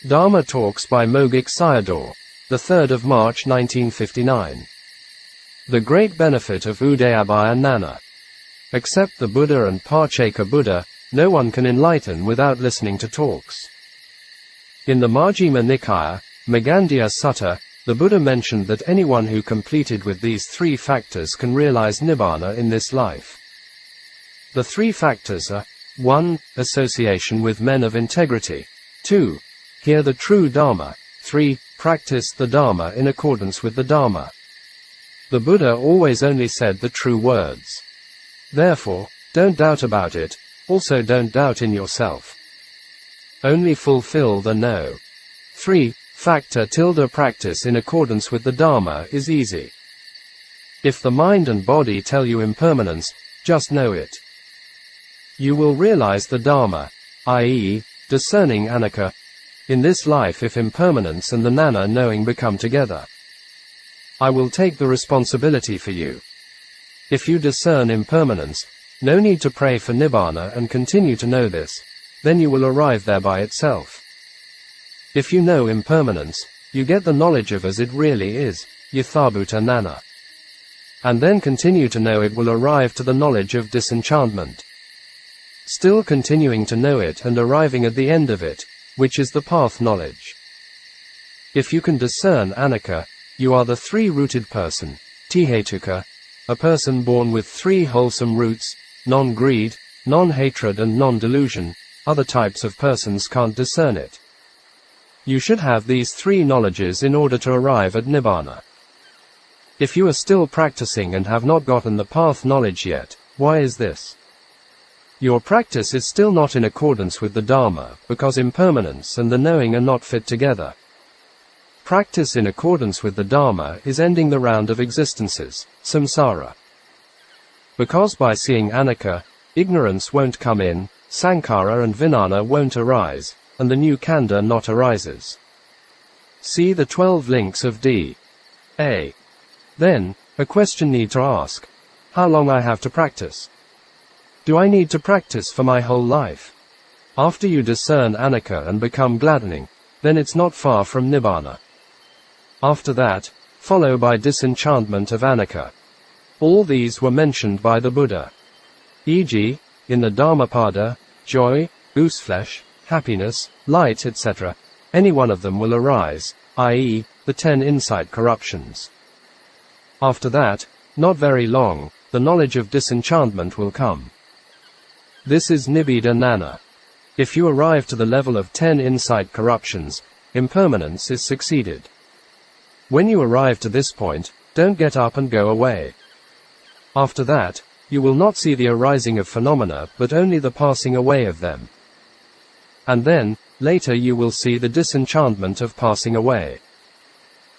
Dhamma Talks by Mogok Sayadaw, the 3rd of March 1959. The great benefit of Udayabbhaya Ñāṇa. Except the Buddha and Parcheka Buddha, no one can enlighten without listening to talks. In the Majjhima Nikaya, Magandiya Sutta, the Buddha mentioned that anyone who completed with these three factors can realize Nibbāna in this life. The three factors are 1. Association with men of integrity. 2. Hear the true Dhamma. 3. Practice the Dhamma in accordance with the Dhamma. The Buddha always only said the true words. Therefore, don't doubt about it, also don't doubt in yourself. Only fulfill the no. 3. Factor tilde practice in accordance with the Dhamma is easy. If the mind and body tell you impermanence, just know it. You will realize the Dhamma, i.e., discerning anicca, in this life if impermanence and the Ñāṇa knowing become together. I will take the responsibility for you. If you discern impermanence, no need to pray for Nibbāna and continue to know this, then you will arrive there by itself. If you know impermanence, you get the knowledge of as it really is, yathabhuta Ñāṇa. And then continue to know it will arrive to the knowledge of disenchantment. Still continuing to know it and arriving at the end of it, which is the path knowledge. If you can discern anicca, you are the three-rooted person, tihetuka, a person born with three wholesome roots, non-greed, non-hatred and non-delusion. Other types of persons can't discern it. You should have these three knowledges in order to arrive at Nibbāna. If you are still practicing and have not gotten the path knowledge yet, why is this? Your practice is still not in accordance with the Dhamma, because impermanence and the knowing are not fit together. Practice in accordance with the Dhamma is ending the round of existences, samsara. Because by seeing anicca, ignorance won't come in, sankhara and vijnana won't arise, and the new khandha not arises. See the 12 links of D.A. Then, a question need to ask. How long I have to practice? Do I need to practice for my whole life? After you discern anicca and become gladdening, then it's not far from Nibbāna. After that, follow by disenchantment of anicca. All these were mentioned by the Buddha. E.g., in the Dhammapada, joy, gooseflesh, happiness, light, etc., any one of them will arise, i.e., the 10 insight corruptions. After that, not very long, the knowledge of disenchantment will come. This is Nibbāna. If you arrive to the level of 10 insight corruptions, impermanence is succeeded. When you arrive to this point, don't get up and go away. After that, you will not see the arising of phenomena but only the passing away of them. And then, later you will see the disenchantment of passing away.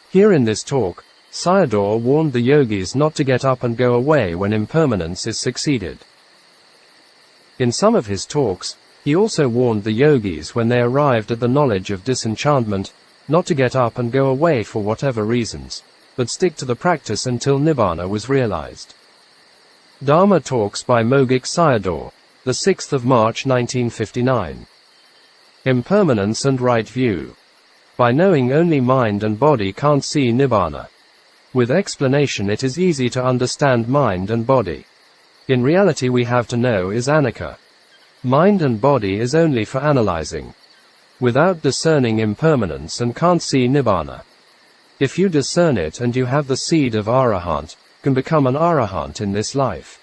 Here in this talk, Sayadaw warned the yogis not to get up and go away when impermanence is succeeded. In some of his talks, he also warned the yogis when they arrived at the knowledge of disenchantment, not to get up and go away for whatever reasons, but stick to the practice until Nibbāna was realized. Dhamma Talks by Mogok Sayadaw, the 6th of March 1959. Impermanence and right view. By knowing only mind and body can't see Nibbāna. With explanation it is easy to understand mind and body. In reality we have to know is anicca. Mind and body is only for analyzing. Without discerning impermanence and can't see Nibbāna. If you discern it and you have the seed of arahant, can become an arahant in this life.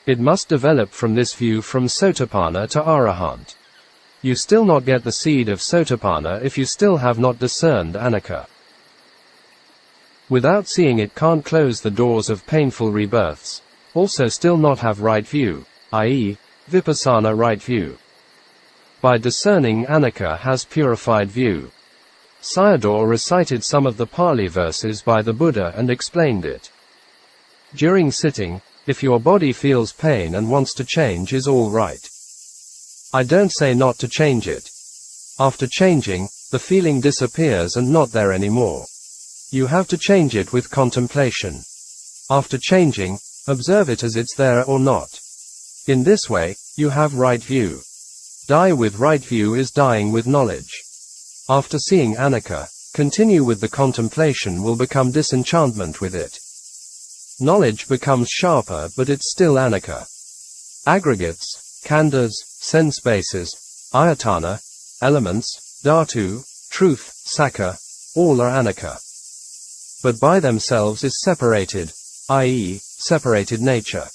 It must develop from this view from sotapanna to arahant. You still not get the seed of sotapanna if you still have not discerned anicca. Without seeing it can't close the doors of painful rebirths, also still not have right view, i.e., vipassana right view. By discerning anicca has purified view. Sayadaw recited some of the Pali verses by the Buddha and explained it. During sitting, if your body feels pain and wants to change is all right. I don't say not to change it. After changing, the feeling disappears and not there anymore. You have to change it with contemplation. After changing, observe it as it's there or not. In this way, you have right view. Die with right view is dying with knowledge. After seeing anicca, continue with the contemplation will become disenchantment with it. Knowledge becomes sharper, but it's still anicca. Aggregates, khandhas, sense bases, ayatana, elements, dhatu, truth, sakka, all are anicca. But by themselves is separated, i.e., separated nature.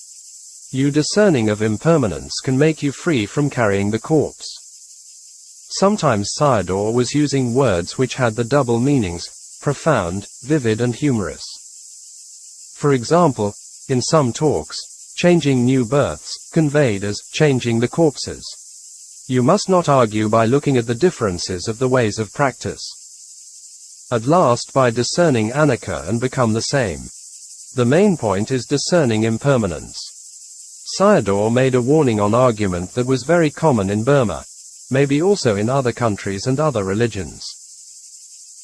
You discerning of impermanence can make you free from carrying the corpse. Sometimes Sayadaw was using words which had the double meanings, profound, vivid and humorous. For example, in some talks, changing new births, conveyed as changing the corpses. You must not argue by looking at the differences of the ways of practice. At last by discerning anicca and become the same. The main point is discerning impermanence. Sayadaw made a warning on argument that was very common in Burma, maybe also in other countries and other religions.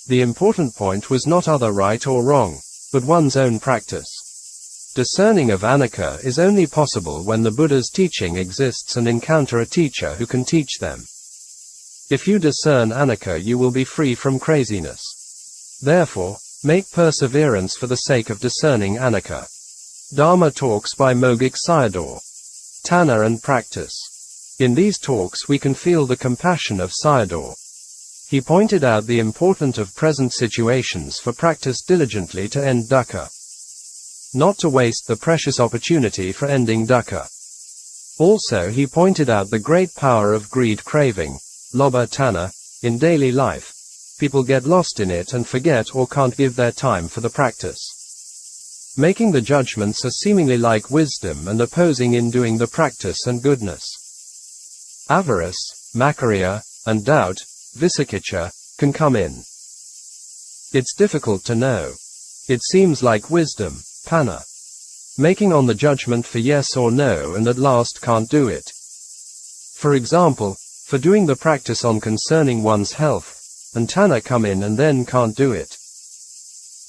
The important point was not other right or wrong, but one's own practice. Discerning of anicca is only possible when the Buddha's teaching exists and encounter a teacher who can teach them. If you discern anicca, you will be free from craziness. Therefore, make perseverance for the sake of discerning anicca. Dhamma talks by Mogok Sayadaw. Taṇhā and Practice. In these talks we can feel the compassion of Sayadaw. He pointed out the importance of present situations for practice diligently to end dukkha. Not to waste the precious opportunity for ending dukkha. Also he pointed out the great power of greed craving, lobha taṇhā, in daily life. People get lost in it and forget or can't give their time for the practice. Making the judgments are seemingly like wisdom and opposing in doing the practice and goodness. Avarice, makarya, and doubt, vicikiccha, can come in. It's difficult to know. It seems like wisdom, panna. Making on the judgment for yes or no and at last can't do it. For example, for doing the practice on concerning one's health, and taṇhā come in and then can't do it.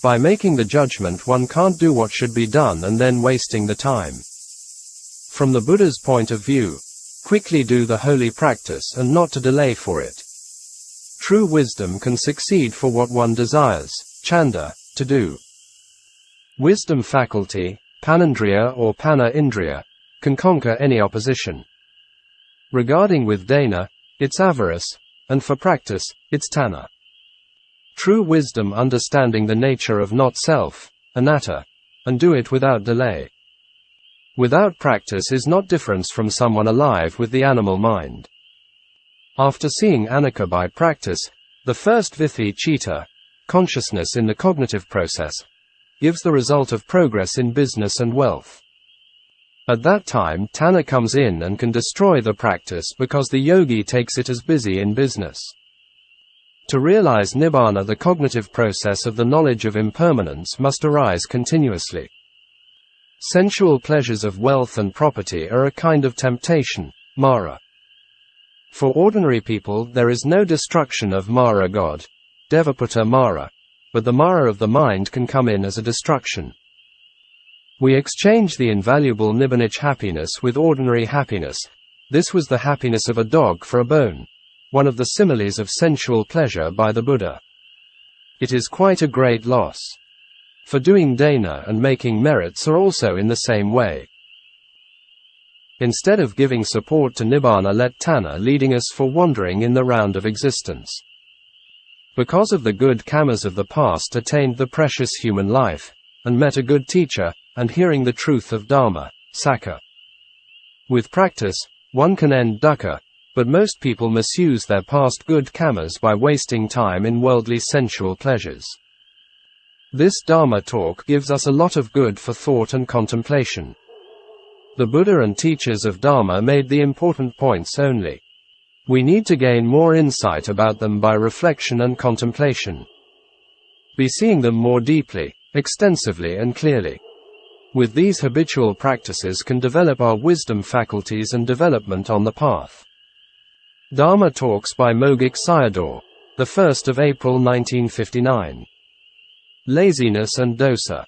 By making the judgment one can't do what should be done and then wasting the time. From the Buddha's point of view, quickly do the holy practice and not to delay for it. True wisdom can succeed for what one desires, chanda, to do. Wisdom faculty, panandriya or panna indriya, can conquer any opposition. Regarding with dana, it's avarice, and for practice, it's taṇhā. True wisdom understanding the nature of not self, anatta, and do it without delay. Without practice is not difference from someone alive with the animal mind. After seeing anicca by practice, the first vitti-citta, consciousness in the cognitive process, gives the result of progress in business and wealth. At that time taṇhā comes in and can destroy the practice because the yogi takes it as busy in business. To realize Nibbāna, the cognitive process of the knowledge of impermanence must arise continuously. Sensual pleasures of wealth and property are a kind of temptation, Mara. For ordinary people there is no destruction of Mara God, Devaputta Mara, but the Mara of the mind can come in as a destruction. We exchange the invaluable Nibbānic happiness with ordinary happiness. This was the happiness of a dog for a bone, one of the similes of sensual pleasure by the Buddha. It is quite a great loss. For doing dana and making merits are also in the same way. Instead of giving support to Nibbāna, let taṇhā leading us for wandering in the round of existence. Because of the good kammas of the past attained the precious human life, and met a good teacher, and hearing the truth of Dhamma, sakka. With practice, one can end dukkha, but most people misuse their past good kammas by wasting time in worldly sensual pleasures. This Dhamma talk gives us a lot of good for thought and contemplation. The Buddha and teachers of Dhamma made the important points only. We need to gain more insight about them by reflection and contemplation. Be seeing them more deeply, extensively and clearly. With these habitual practices can develop our wisdom faculties and development on the path. Dhamma talks by Mogok Sayadaw, the 1st of April 1959. Laziness and Dosa.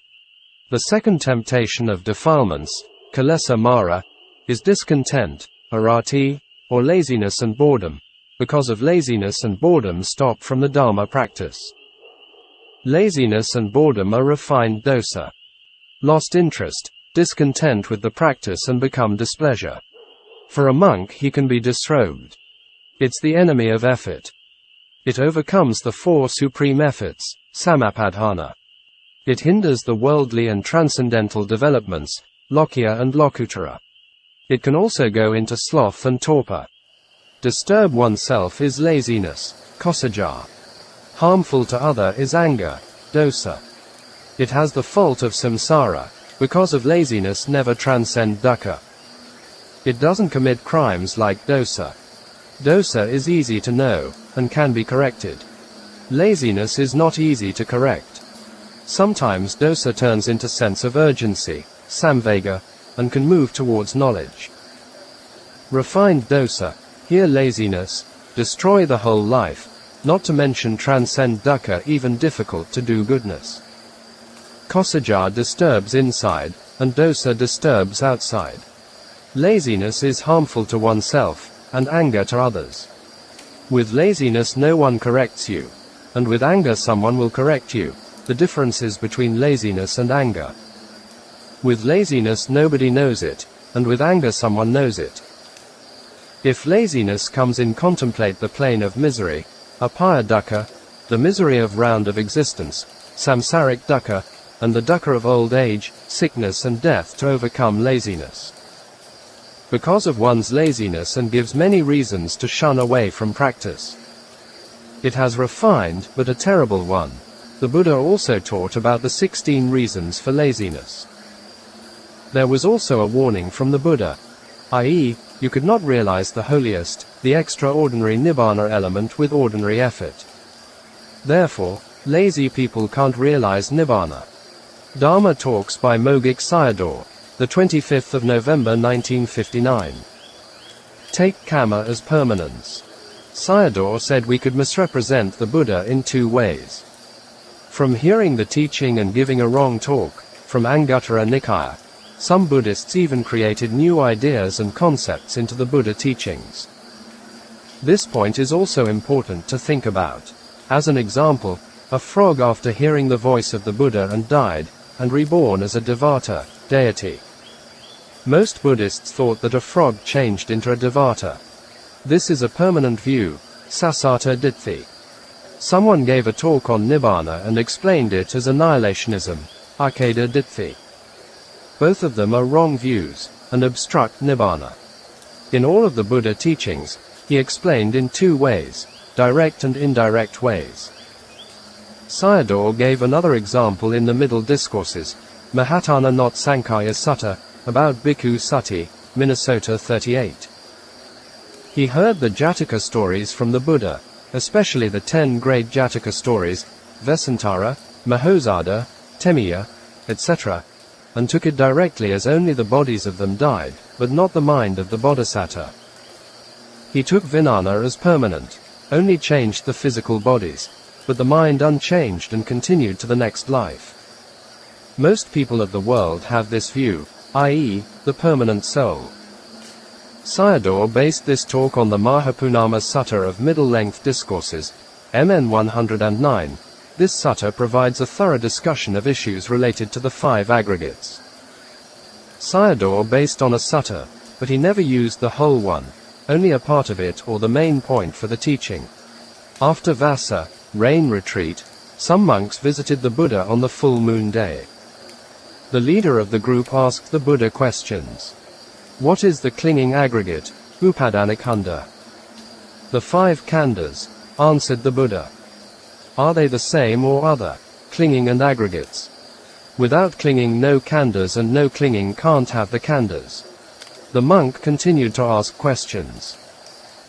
The second temptation of defilements, kilesa mara, is discontent, arati, or laziness and boredom, because of laziness and boredom stop from the Dhamma practice. Laziness and boredom are refined dosa. Lost interest, discontent with the practice and become displeasure. For a monk he can be disrobed. It's the enemy of effort. It overcomes the four supreme efforts, samapadhana. It hinders the worldly and transcendental developments, lokya and lokuttara. It can also go into sloth and torpor. Disturb oneself is laziness, kosaja. Harmful to other is anger, dosa. It has the fault of samsara, because of laziness never transcend dukkha. It doesn't commit crimes like dosa. Dosa is easy to know, and can be corrected. Laziness is not easy to correct. Sometimes dosa turns into sense of urgency, samvega, and can move towards knowledge. Refined dosa, here laziness, destroy the whole life, not to mention transcend dukkha, even difficult to do goodness. Kosaja disturbs inside, and dosa disturbs outside. Laziness is harmful to oneself, and anger to others. With laziness no one corrects you, and with anger someone will correct you. The differences between laziness and anger. With laziness nobody knows it, and with anger someone knows it. If laziness comes in, contemplate the plane of misery, apaya dukkha, the misery of round of existence, samsaric dukkha, and the dukkha of old age, sickness and death, to overcome laziness. Because of one's laziness and gives many reasons to shun away from practice. It has refined, but a terrible one. The Buddha also taught about the 16 reasons for laziness. There was also a warning from the Buddha, i.e., you could not realize the holiest, the extraordinary Nibbāna element with ordinary effort. Therefore, lazy people can't realize Nibbāna. Dharma Talks by Mogok Sayadaw, the 25th of November 1959. Take Kamma as permanence. Sayadaw said we could misrepresent the Buddha in two ways. From hearing the teaching and giving a wrong talk, from Anguttara Nikaya, some Buddhists even created new ideas and concepts into the Buddha teachings. This point is also important to think about. As an example, a frog after hearing the voice of the Buddha and died, and reborn as a devata, deity. Most Buddhists thought that a frog changed into a devata. This is a permanent view, sasata ditthi. Someone gave a talk on Nibbāna and explained it as annihilationism, akeda ditthi. Both of them are wrong views, and obstruct Nibbāna. In all of the Buddha teachings, he explained in two ways, direct and indirect ways. Sayadaw gave another example in the Middle Discourses, Mahatana not Sankaya Sutta, about Bhikkhu Sati, Minnesota 38. He heard the Jataka stories from the Buddha, especially the 10 great Jataka stories, Vesantara, Mahosada, Temiya, etc., and took it directly as only the bodies of them died, but not the mind of the Bodhisattva. He took Vedanā as permanent, only changed the physical bodies, but the mind unchanged and continued to the next life. Most people of the world have this view, i.e., the permanent soul. Sayadaw based this talk on the Mahapunama Sutta of Middle-Length Discourses, MN 109. This sutta provides a thorough discussion of issues related to the 5 aggregates. Sayadaw based on a sutta, but he never used the whole one, only a part of it or the main point for the teaching. After Vasa, rain retreat, some monks visited the Buddha on the full moon day. The leader of the group asked the Buddha questions. What is the clinging aggregate, upadana-khandha? The 5 khandhas, answered the Buddha. Are they the same or other, clinging and aggregates? Without clinging no khandhas, and no clinging can't have the khandhas. The monk continued to ask questions.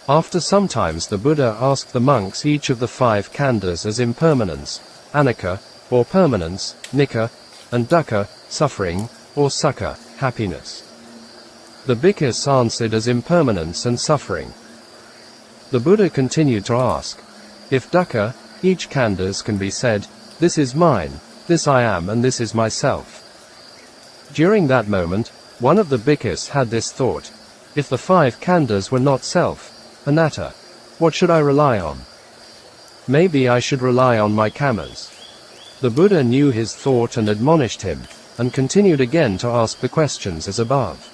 After some times the Buddha asked the monks each of the 5 khandhas as impermanence, anicca, or permanence, nicca, and dukkha, suffering, or sukha, happiness. The bhikkhus answered as impermanence and suffering. The Buddha continued to ask, if dukkha, each khandhas can be said, this is mine, this I am, and this is myself. During that moment, one of the bhikkhus had this thought, if the 5 khandhas were not self, anatta, What should I rely on? Maybe I should rely on my kammas. The Buddha knew his thought and admonished him, and continued again to ask the questions as above.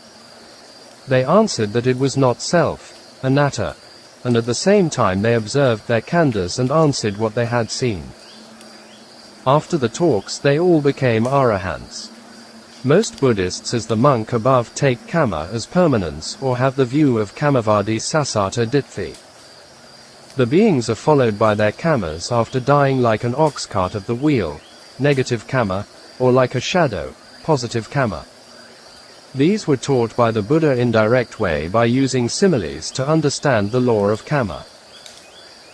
They answered that it was not self, anatta, and at the same time they observed their khandhas and answered what they had seen. After the talks they all became arahants. Most Buddhists as the monk above take Kamma as permanence or have the view of Kammavadi Sassata Ditthi. The beings are followed by their kammas after dying like an ox cart at the wheel, negative Kamma, or like a shadow, positive Kamma. These were taught by the Buddha in direct way by using similes to understand the law of Kamma.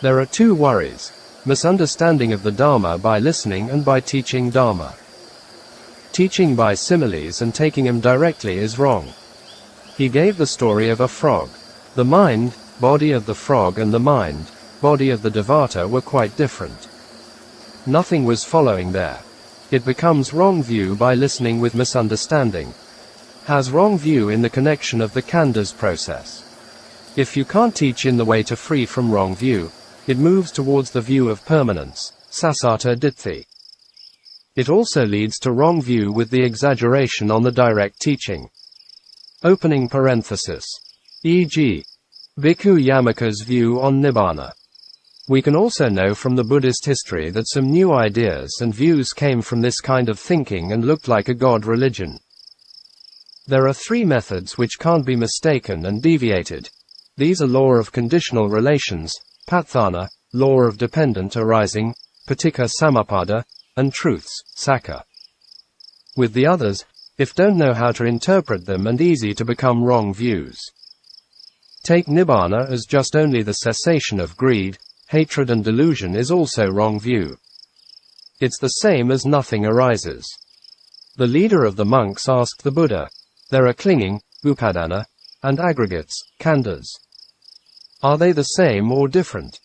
There are two worries: misunderstanding of the Dhamma by listening and by teaching Dhamma. Teaching by similes and taking them directly is wrong. He gave the story of a frog. The mind, body of the frog and the mind, body of the Devata were quite different. Nothing was following there. It becomes wrong view by listening with misunderstanding. Has wrong view in the connection of the khandhas process. If you can't teach in the way to free from wrong view, it moves towards the view of permanence, sassata ditthi. It also leads to wrong view with the exaggeration on the direct teaching. Opening parenthesis. E.g. Bhikkhu Yamaka's view on Nibbāna. We can also know from the Buddhist history that some new ideas and views came from this kind of thinking and looked like a god religion. There are three methods which can't be mistaken and deviated. These are law of conditional relations, patthana, law of dependent arising, paticca samuppada, and truths, sakkha. With the others, if don't know how to interpret them and easy to become wrong views. Take Nibbāna as just only the cessation of greed, hatred and delusion is also wrong view. It's the same as nothing arises. The leader of the monks asked the Buddha, there are clinging, upadana, and aggregates, khandhas. Are they the same or different?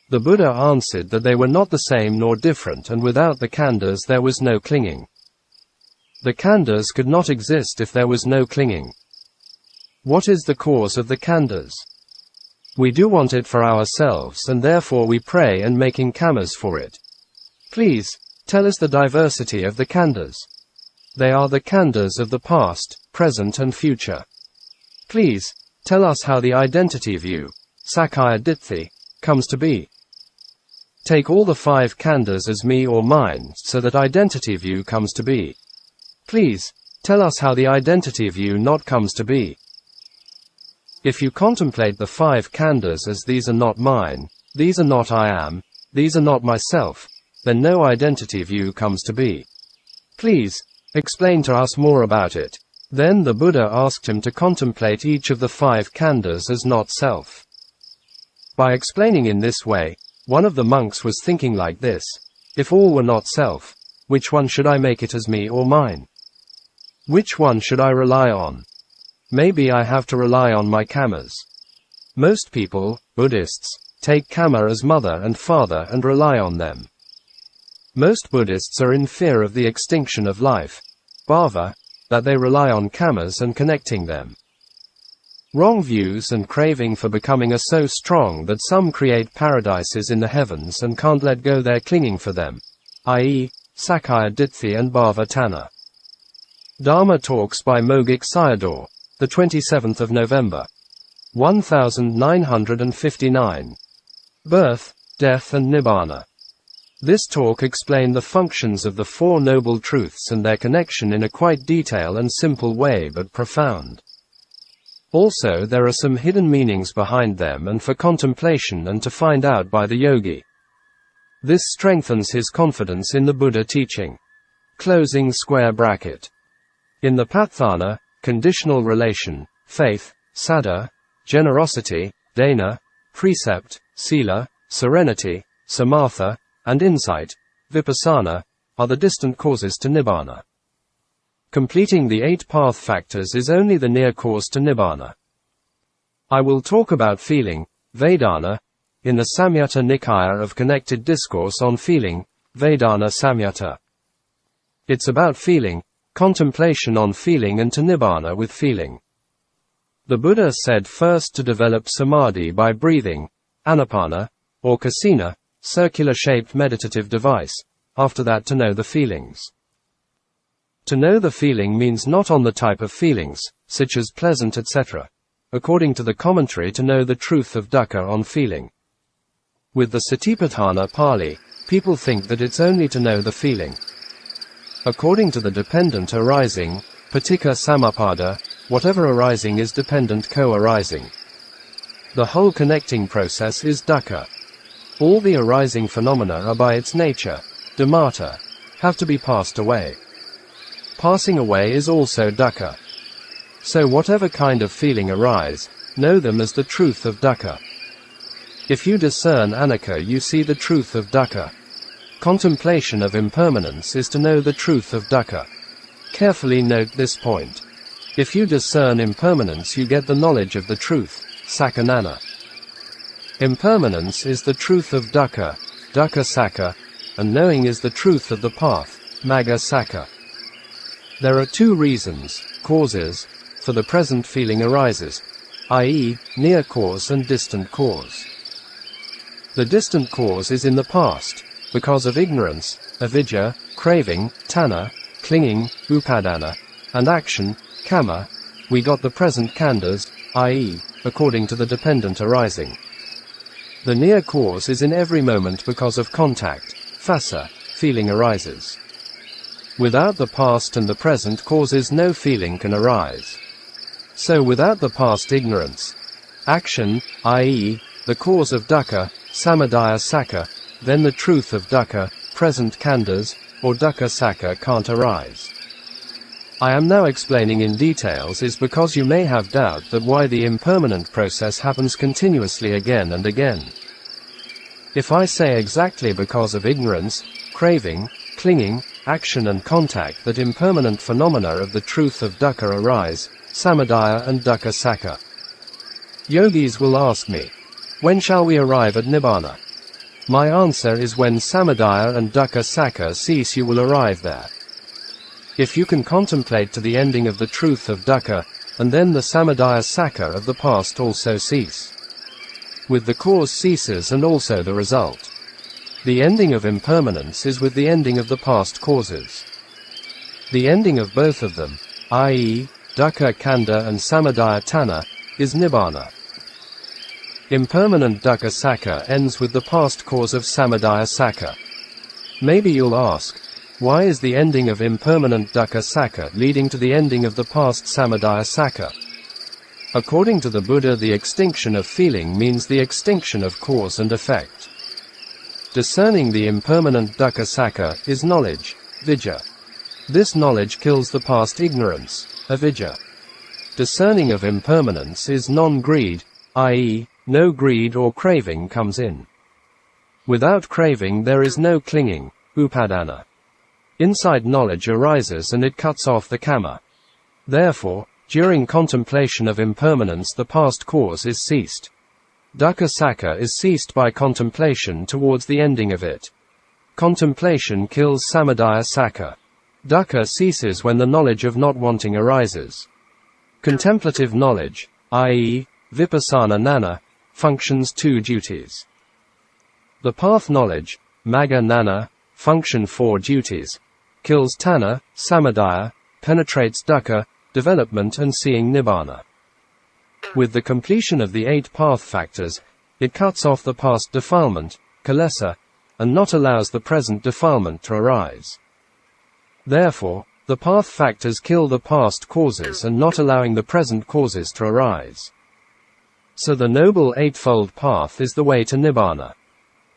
The Buddha answered that they were not the same nor different, and without the khandhas there was no clinging. The khandhas could not exist if there was no clinging. What is the cause of the khandhas? We do want it for ourselves and therefore we pray and making kammas for it. Please, tell us the diversity of the khandhas. They are the khandhas of the past, present and future. Please, tell us how the identity view, sakkaya ditthi, comes to be. Take all the five khandhas as me or mine, so that identity view comes to be. Please, tell us how the identity view not comes to be. If you contemplate the five khandhas as these are not mine, these are not I am, these are not myself, then no identity view comes to be. Please, explain to us more about it. Then the Buddha asked him to contemplate each of the five khandhas as not self. By explaining in this way, one of the monks was thinking like this: if all were not self, which one should I make it as me or mine? Which one should I rely on? Maybe I have to rely on my kammas. Most people, Buddhists, take Kamma as mother and father and rely on them. Most Buddhists are in fear of the extinction of life, bhava, that they rely on kammas and connecting them. Wrong views and craving for becoming are so strong that some create paradises in the heavens and can't let go their clinging for them, i.e., sakkaya ditthi and bhava tanha. Dhamma Talks by Mogok Sayadaw, the 27th of November, 1959. Birth, Death and Nibbāna. This talk explained the functions of the Four Noble Truths and their connection in a quite detailed and simple way but profound. Also there are some hidden meanings behind them and for contemplation and to find out by the yogi. This strengthens his confidence in the Buddha teaching. Closing square bracket. In the patthana, conditional relation, faith, saddha, generosity, dana, precept, sila, serenity, samatha, and insight, vipassana, are the distant causes to Nibbāna. Completing the 8 path factors is only the near cause to Nibbāna. I will talk about feeling, Vedanā, in the Samyutta Nikāya of Connected Discourse on Feeling, Vedanā Samyutta. It's about feeling, contemplation on feeling and to Nibbāna with feeling. The Buddha said first to develop samadhi by breathing, Anapana, or Kasina, circular-shaped meditative device, after that to know the feelings. To know the feeling means not on the type of feelings, such as pleasant etc. According to the commentary, to know the truth of dukkha on feeling. With the Satipatthana Pali, people think that it's only to know the feeling. According to the dependent arising, paticca samuppada, whatever arising is dependent co-arising. The whole connecting process is dukkha. All the arising phenomena are by its nature, dhammata, have to be passed away. Passing away is also dukkha. So whatever kind of feeling arise, know them as the truth of dukkha. If you discern anicca, you see the truth of dukkha. Contemplation of impermanence is to know the truth of dukkha. Carefully note this point. If you discern impermanence, you get the knowledge of the truth, sakkanana. Impermanence is the truth of dukkha, dukkha sakka, and knowing is the truth of the path, magga sakka. There are two reasons, causes, for the present feeling arises, i.e., near cause and distant cause. The distant cause is in the past, because of ignorance, avidya, craving, taṇhā, clinging, upadana, and action, kamma, we got the present khandhas, i.e., according to the dependent arising. The near cause is in every moment because of contact, phassa, feeling arises. Without the past and the present causes, no feeling can arise. So without the past ignorance, action, i.e., the cause of dukkha, samuddaya sakka, then the truth of dukkha, present khandhas, or dukkha sakka can't arise. I am now explaining in details is because you may have doubt that why the impermanent process happens continuously again and again. If I say exactly because of ignorance, craving, clinging, action and contact that impermanent phenomena of the truth of dukkha arise, samuddaya and dukkha sakka. Yogis will ask me, when shall we arrive at Nibbāna? My answer is when samuddaya and dukkha sakka cease, you will arrive there. If you can contemplate to the ending of the truth of dukkha, and then the samuddaya sakka of the past also cease. With the cause ceases and also the result. The ending of impermanence is with the ending of the past causes. The ending of both of them, i.e., dukkha khandha and samuddaya taṇhā, is Nibbāna. Impermanent dukkha sakka ends with the past cause of samuddaya sakka. Maybe you'll ask, why is the ending of impermanent dukkha sakka leading to the ending of the past samuddaya sakka? According to the Buddha, the extinction of feeling means the extinction of cause and effect. Discerning the impermanent dukkha sakka is knowledge, vidya. This knowledge kills the past ignorance, avidya. Discerning of impermanence is non-greed, i.e., no greed or craving comes in. Without craving there is no clinging, upadana. Inside knowledge arises and it cuts off the kamma. Therefore, during contemplation of impermanence the past cause is ceased. Dukkha sakka is ceased by contemplation towards the ending of it. Contemplation kills samuddaya sakka. Dukkha ceases when the knowledge of not wanting arises. Contemplative knowledge, i.e., vipassana gnana, functions two duties. The path knowledge, magga gnana, function four duties. Kills taṇhā, samuddaya, penetrates dukkha, development and seeing Nibbāna. With the completion of the 8 path factors, it cuts off the past defilement, kilesa, and not allows the present defilement to arise. Therefore, the path factors kill the past causes and not allowing the present causes to arise. So the Noble Eightfold Path is the way to Nibbāna.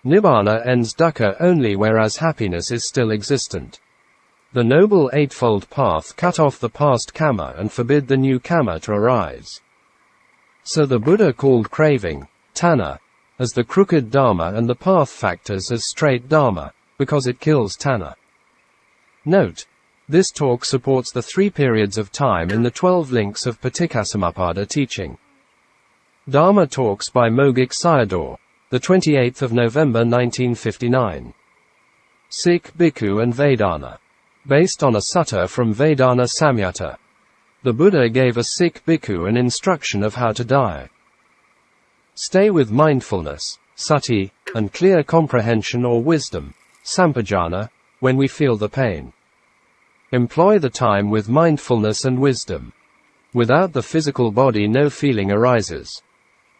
Nibbāna ends dukkha only whereas happiness is still existent. The Noble Eightfold Path cut off the past kamma and forbid the new kamma to arise. So the Buddha called craving, taṇhā, as the crooked Dhamma and the path factors as straight Dhamma, because it kills taṇhā. Note, this talk supports the 3 periods of time in the 12 links of Paticcasamuppada teaching. Dharma Talks by Mogok Sayadaw, the 28th of November 1959. Sikh Bhikkhu and Vedanā. Based on a sutta from Vedanā Samyutta. The Buddha gave a Sikh bhikkhu an instruction of how to die. Stay with mindfulness, sati, and clear comprehension or wisdom, sampajana, when we feel the pain. Employ the time with mindfulness and wisdom. Without the physical body no feeling arises.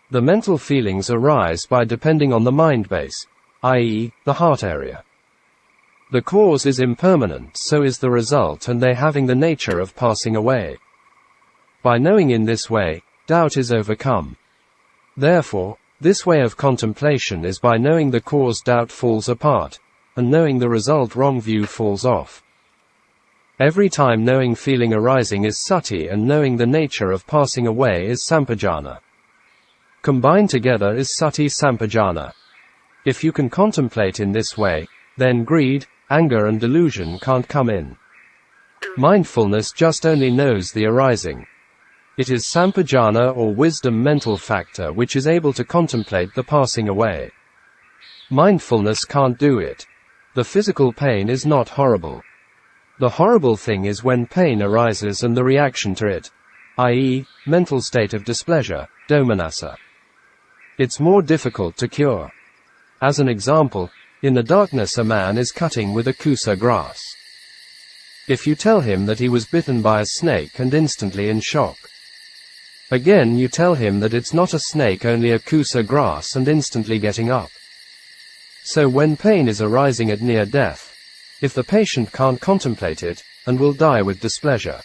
The mental feelings arise by depending on the mind base, i.e., the heart area. The cause is impermanent, so is the result, and they having the nature of passing away. By knowing in this way, doubt is overcome. Therefore, this way of contemplation is by knowing the cause doubt falls apart, and knowing the result wrong view falls off. Every time knowing feeling arising is sati and knowing the nature of passing away is sampajana. Combined together is sati sampajana. If you can contemplate in this way, then greed, anger and delusion can't come in. Mindfulness just only knows the arising. It is sampajana or wisdom mental factor which is able to contemplate the passing away. Mindfulness can't do it. The physical pain is not horrible. The horrible thing is when pain arises and the reaction to it, i.e., mental state of displeasure, domanassa. It's more difficult to cure. As an example, in the darkness a man is cutting with a kusa grass. If you tell him that he was bitten by a snake and instantly in shock. Again you tell him that it's not a snake only a kusa grass and instantly getting up. So when pain is arising at near death, if the patient can't contemplate it, and will die with displeasure.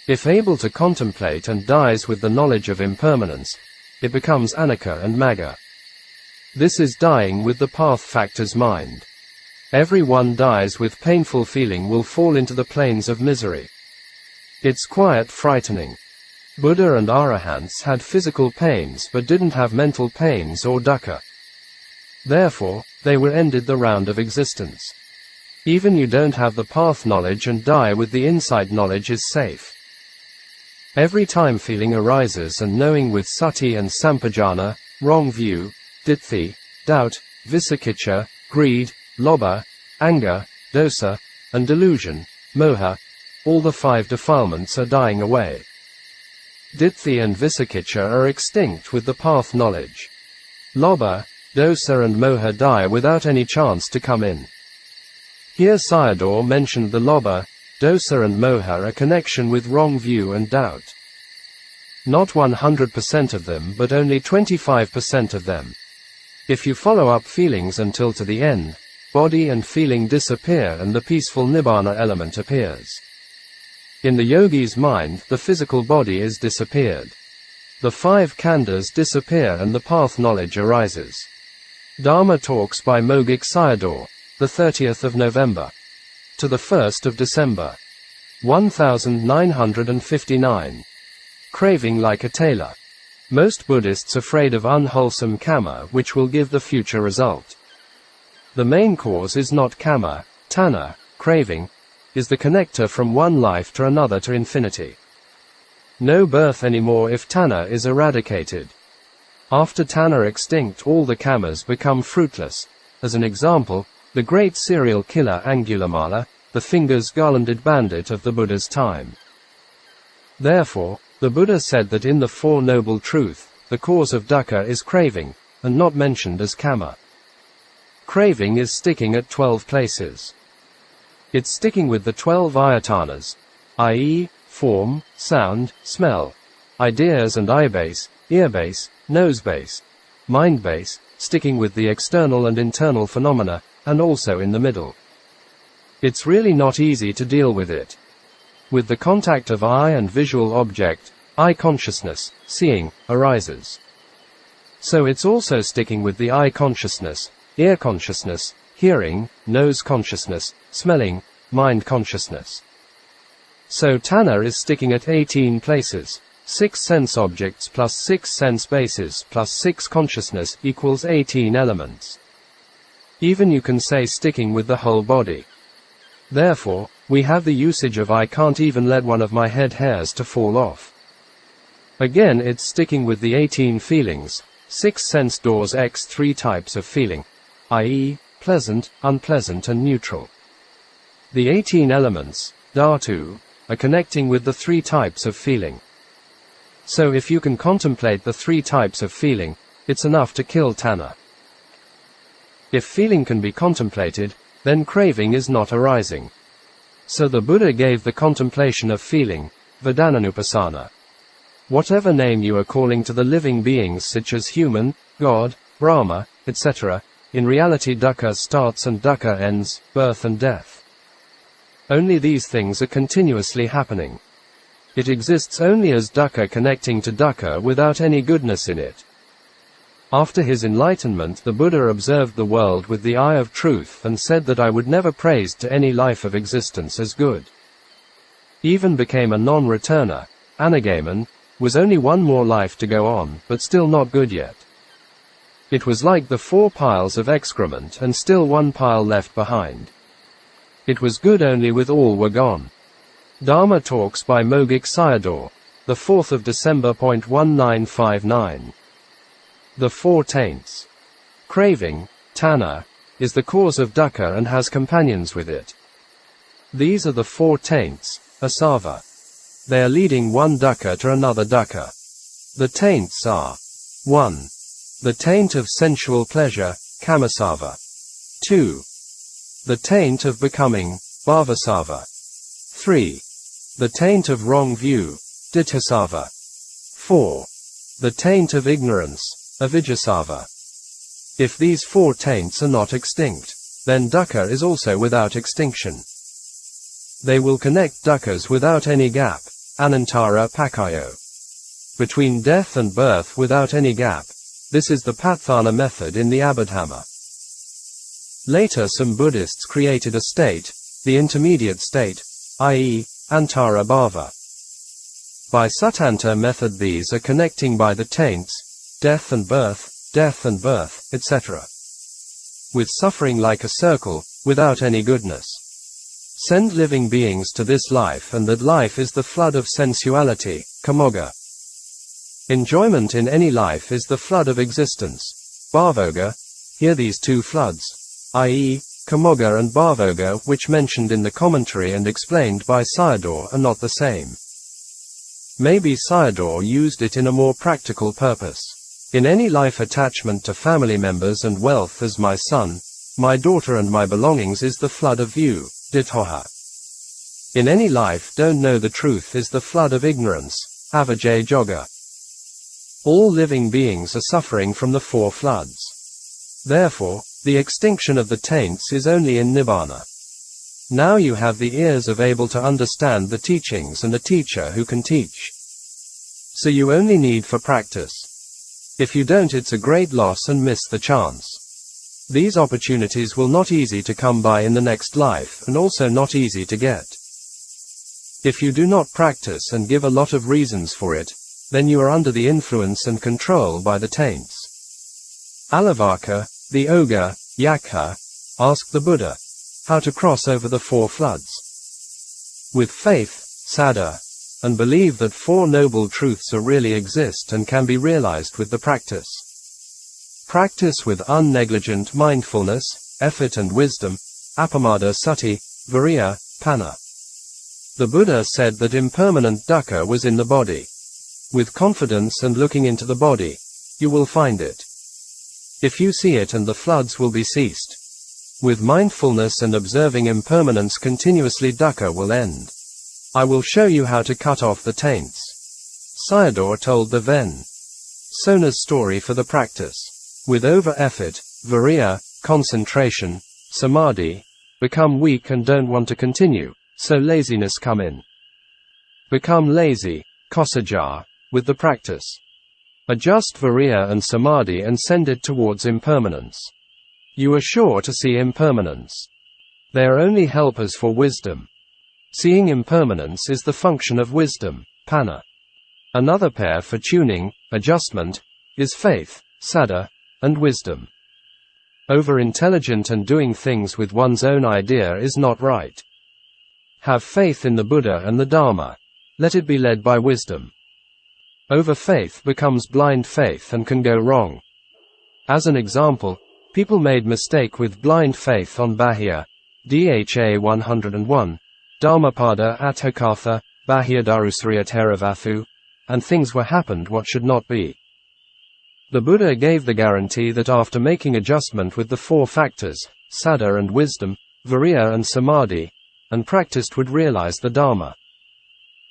If able to contemplate and dies with the knowledge of impermanence, it becomes anicca and magga. This is dying with the path factor's mind. Everyone dies with painful feeling will fall into the plains of misery. It's quite frightening. Buddha and Arahants had physical pains but didn't have mental pains or dukkha. Therefore, they were ended the round of existence. Even you don't have the path knowledge and die with the insight knowledge is safe. Every time feeling arises and knowing with sati and sampajana, wrong view, ditthi, doubt, visakicha, greed, lobha, anger, dosa, and delusion, moha, all the 5 defilements are dying away. Ditthi and visakicha are extinct with the path knowledge. Lobha, dosa and moha die without any chance to come in. Here Sayadaw mentioned the lobha, dosa and moha a connection with wrong view and doubt. Not 100% of them but only 25% of them. If you follow up feelings until to the end, body and feeling disappear and the peaceful Nibbāna element appears. In the yogi's mind, the physical body is disappeared. The 5 khandhas disappear and the path knowledge arises. Dhamma talks by Mogok Sayadaw, the 30th of November to the 1st of December, 1959. Craving like a tailor. Most Buddhists afraid of unwholesome kamma which will give the future result. The main cause is not kamma, taṇhā, craving, is the connector from one life to another to infinity. No birth anymore if taṇhā is eradicated. After taṇhā extinct all the kammas become fruitless. As an example, the great serial killer Angulimala, the fingers garlanded bandit of the Buddha's time. Therefore, the Buddha said that in the Four Noble Truth, the cause of dukkha is craving, and not mentioned as kamma. Craving is sticking at 12 places. It's sticking with the 12 ayatanas, i.e., form, sound, smell, ideas and eye base, ear base, nose base, mind base, sticking with the external and internal phenomena, and also in the middle. It's really not easy to deal with it. With the contact of eye and visual object, eye consciousness, seeing, arises. So it's also sticking with the eye consciousness, ear consciousness, hearing, nose consciousness, smelling, mind consciousness. So taṇhā is sticking at 18 places. 6 sense objects plus 6 sense bases plus 6 consciousness equals 18 elements. Even you can say sticking with the whole body. Therefore, we have the usage of I can't even let one of my head hairs to fall off. Again it's sticking with the 18 feelings, 6 sense doors x 3 types of feeling, i.e., pleasant, unpleasant and neutral. The 18 elements, dhātu, are connecting with the 3 types of feeling. So if you can contemplate the three types of feeling, it's enough to kill Taṇhā. If feeling can be contemplated, then craving is not arising. So the Buddha gave the contemplation of feeling, Vedanā. Whatever name you are calling to the living beings such as human, God, Brahma, etc., in reality dukkha starts and dukkha ends, birth and death. Only these things are continuously happening. It exists only as dukkha connecting to dukkha without any goodness in it. After his enlightenment, the Buddha observed the world with the eye of truth and said that I would never praise to any life of existence as good. Even became a non-returner, Anagaman, was only one more life to go on, but still not good yet. It was like the 4 piles of excrement and still 1 pile left behind. It was good only with all were gone. Dhamma Talks by Mogok Sayadaw, the 4th of December. 1959. The Four Taints. Craving, Taṇhā, is the cause of dukkha and has companions with it. These are the 4 taints, asava. They are leading one dukkha to another dukkha. The taints are 1. The taint of sensual pleasure, kammasava. 2. The taint of becoming, bhavasava. 3. The taint of wrong view, ditthasava. 4. The taint of ignorance, avijjasava. If these 4 taints are not extinct, then dukkha is also without extinction. They will connect dukkhas without any gap, anantara pakayo. Between death and birth without any gap. This is the patthana method in the Abhidhamma. Later some Buddhists created a state, the intermediate state, i.e., antara bhava. By Satanta method these are connecting by the taints, death and birth, etc. With suffering like a circle, without any goodness. Send living beings to this life and that life is the flood of sensuality, kamoga. Enjoyment in any life is the flood of existence, bhavoga. Here these 2 floods, i.e., kamoga and bhavoga, which mentioned in the commentary and explained by Sayadaw, are not the same. Maybe Sayadaw used it in a more practical purpose. In any life attachment to family members and wealth as my son, my daughter and my belongings is the flood of view, ditthā. In any life don't know the truth is the flood of ignorance, avijja. All living beings are suffering from the 4 floods. Therefore, the extinction of the taints is only in Nibbāna. Now you have the ears of able to understand the teachings and a teacher who can teach. So you only need for practice. If you don't, it's a great loss and miss the chance. These opportunities will not easy to come by in the next life and also not easy to get. If you do not practice and give a lot of reasons for it, then you are under the influence and control by the taints. Alavaka, the ogre, Yakha, asked the Buddha how to cross over the 4 floods. With faith, saddha, and believe that 4 noble truths are really exist and can be realized with the practice. Practice with unnegligent mindfulness, effort and wisdom, appamada sati, viriya, panna. The Buddha said that impermanent dukkha was in the body. With confidence and looking into the body, you will find it. If you see it and the floods will be ceased. With mindfulness and observing impermanence continuously dukkha will end. I will show you how to cut off the taints. Sayadaw told the Ven. Sona's story for the practice. With over-effort, viriya, concentration, samadhi, become weak and don't want to continue, so laziness come in. Become lazy, kosaja, with the practice. Adjust viriya and samadhi and send it towards impermanence. You are sure to see impermanence. They are only helpers for wisdom. Seeing impermanence is the function of wisdom, panna. Another pair for tuning, adjustment, is faith, saddha, and wisdom. Over-intelligent and doing things with one's own idea is not right. Have faith in the Buddha and the Dhamma. Let it be led by wisdom. Over-faith becomes blind faith and can go wrong. As an example, people made mistake with blind faith on Bahya, Dha 101, Dhammapada Atthakatha, Bahya Darusriya Teravathu, and things were happened what should not be. The Buddha gave the guarantee that after making adjustment with the four factors, saddha and wisdom, viriya and samadhi, and practiced would realize the Dhamma.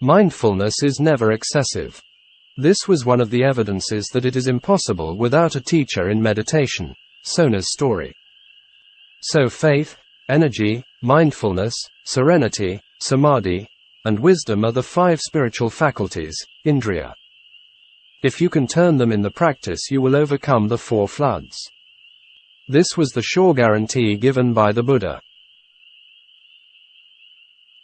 Mindfulness is never excessive. This was one of the evidences that it is impossible without a teacher in meditation. Sona's story. So faith, energy, mindfulness, serenity, samadhi, and wisdom are the five spiritual faculties, indriya. If you can turn them in the practice, you will overcome the four floods. This was the sure guarantee given by the Buddha.